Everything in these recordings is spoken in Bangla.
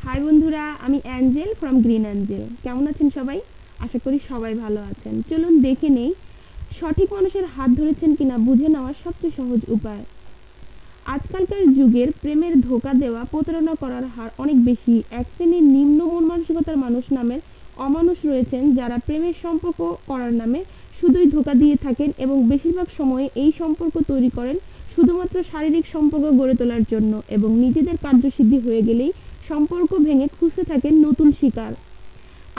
হাই বন্ধুরা, আমি অ্যাঞ্জেল ফ্রম গ্রিন অ্যাঞ্জেল। কেমন আছেন সবাই? আশা করি সবাই ভালো আছেন। চলুন দেখে নেই সঠিক মানুষের হাত ধরেছেন কিনা বুঝে নেওয়ার সবচেয়ে সহজ উপায়। আজকালকার যুগের প্রেমের ধোঁকা দেওয়া, প্রতারণা করার হার অনেক বেশি। এক শ্রেণীর নিম্ন মন মানসিকতার মানুষ নামের অমানুষ রয়েছেন যারা প্রেমের সম্পর্ক করার নামে শুধুই ধোঁকা দিয়ে থাকেন এবং বেশিরভাগ সময়ে এই সম্পর্ক তৈরি করেন শুধুমাত্র শারীরিক সম্পর্ক গড়ে তোলার জন্য এবং নিজেদের কার্যসিদ্ধি হয়ে গেলেই সম্পর্ক ভেঙে খুঁজতে থাকেন নতুন শিকার।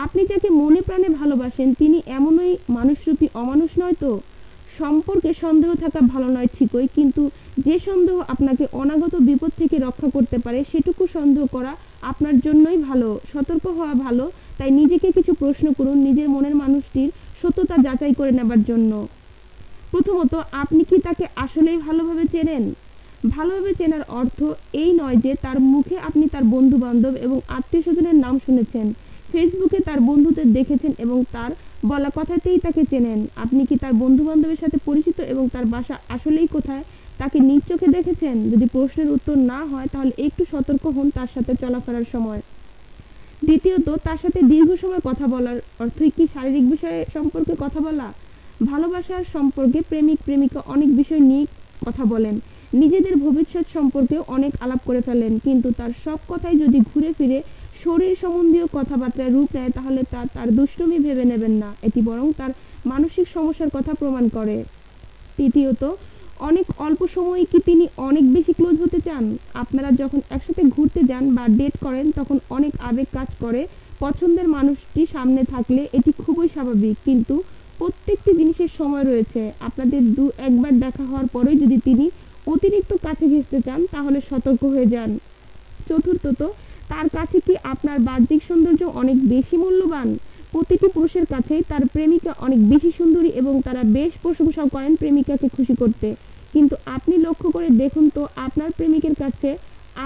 আপনি যাকে মনে প্রাণে ভালোবাসেন তিনি এমনই মানুষরূপী অমানুষ নয় তো? সম্পর্কে সন্দেহ থাকা ভালো নয় ঠিকই, কিন্তু যে সন্দেহ আপনাকে অনাগত বিপদ থেকে রক্ষা করতে পারে সেটুকু সন্দেহ করা আপনার জন্যই ভালো। সতর্ক হওয়া ভালো। তাই নিজেকে কিছু প্রশ্ন করুন নিজের মনের মানুষটির সত্যতা যাচাই করে নেবার জন্য। প্রথমত, আপনি কি তাকে আসলেই ভালোভাবে চেনেন? ভালোভাবে চেনার অর্থ এই নয় যে তার মুখে আপনি তার বন্ধু বান্ধব এবং আত্মীয় স্বজনের নাম শুনেছেন, ফেসবুকে তার বন্ধুদের দেখেছেন এবং তার বলা কথাতেই তাকে চেনেন। আপনি কি তার বন্ধু বান্ধবের সাথে পরিচিত এবং তার বাসা আসলেই কোথায় তাকে নিজ চোখে দেখেছেন? যদি প্রশ্নের উত্তর না হয় তাহলে একটু সতর্ক হন তার সাথে চলাফেরার সময়। দ্বিতীয়ত, তার সাথে দীর্ঘ সময় কথা বলার অর্থই কি শারীরিক বিষয়ে সম্পর্কে কথা বলা? ভালোবাসার সম্পর্কে প্রেমিক প্রেমিকা অনেক বিষয় নিয়ে কথা বলেন, নিজেদের ভবিষ্যৎ সম্পর্কেও অনেক আলাপ করে ফেলেন, কিন্তু তার সব কথাই যদি ঘুরে ফিরে শরীর সম্বন্ধীয় কথাবার্তায় রূপ নেয় তাহলে তা তার দুষ্টুমি ভেবে নেবেন না, এটি বরং তার মানসিক সমস্যার কথা প্রমাণ করে। তৃতীয়ত, অনেক অল্প সময়ে কি তিনি অনেক বেশি ক্লোজ হতে চান? আপনারা যখন একসাথে ঘুরতে যান বা ডেট করেন তখন অনেক আবেগ কাজ করে। পছন্দের মানুষটি সামনে থাকলে এটি খুবই স্বাভাবিক, কিন্তু প্রত্যেকটি জিনিসের সময় রয়েছে। আপনাদের একবার দেখা হওয়ার পরেই যদি তিনি অতিরিক্ত কাছে ঘেঁষতে চান তাহলে সতর্ক হয়ে যান। চতুর্থত, তার কাছে কি আপনার বাহ্যিক সৌন্দর্য অনেক বেশি মূল্যবান? প্রতিটি পুরুষের কাছেই তার প্রেমিকা অনেক বেশি সুন্দরী এবং তারা বেশ প্রশংসা করেন প্রেমিকাকে খুশি করতে, কিন্তু আপনি লক্ষ্য করে দেখুন তো আপনার প্রেমিকের কাছে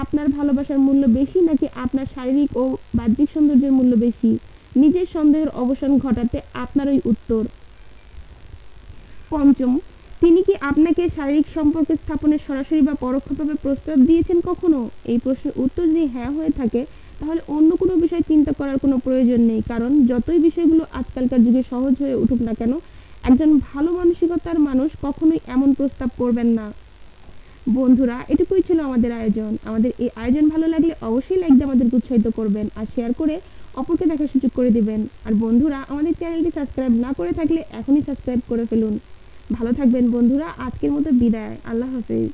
আপনার ভালোবাসার মূল্য বেশি নাকি আপনার শারীরিক ও বাহ্যিক সৌন্দর্যের মূল্য বেশি? নিজের সন্দেহের অবসান ঘটাতে আপনারই উত্তর। পঞ্চম, তিনি কি আপনাকে শারীরিক সম্পর্ক স্থাপনে সরাসরি বা পরোক্ষভাবে প্রস্তাব দিয়েছেন কখনো? এই প্রশ্নের উত্তর যদি হ্যাঁ হয়ে থাকে তাহলে অন্য কোনো বিষয় চিন্তা করার কোনো প্রয়োজন নেই, কারণ যতই বিষয়গুলো আজকালকার যুগে সহজ হয়ে উঠুক না কেন একজন ভালো মানসিকতার মানুষ কখনোই এমন প্রস্তাব করবেন না। বন্ধুরা, এটুকুই ছিল আমাদের আয়োজন। আমাদের এই আয়োজন ভালো লাগলে অবশ্যই লাইক দিয়ে আমাদেরকে উৎসাহিত করবেন আর শেয়ার করে অপরকে দেখার সুযোগ করে দিবেন। আর বন্ধুরা, আমাদের চ্যানেলটি সাবস্ক্রাইব না করে থাকলে এখনই সাবস্ক্রাইব করে ফেলুন। ভালো থাকবেন বন্ধুরা। আজকের মতো বিদায়। আল্লাহ হাফেজ।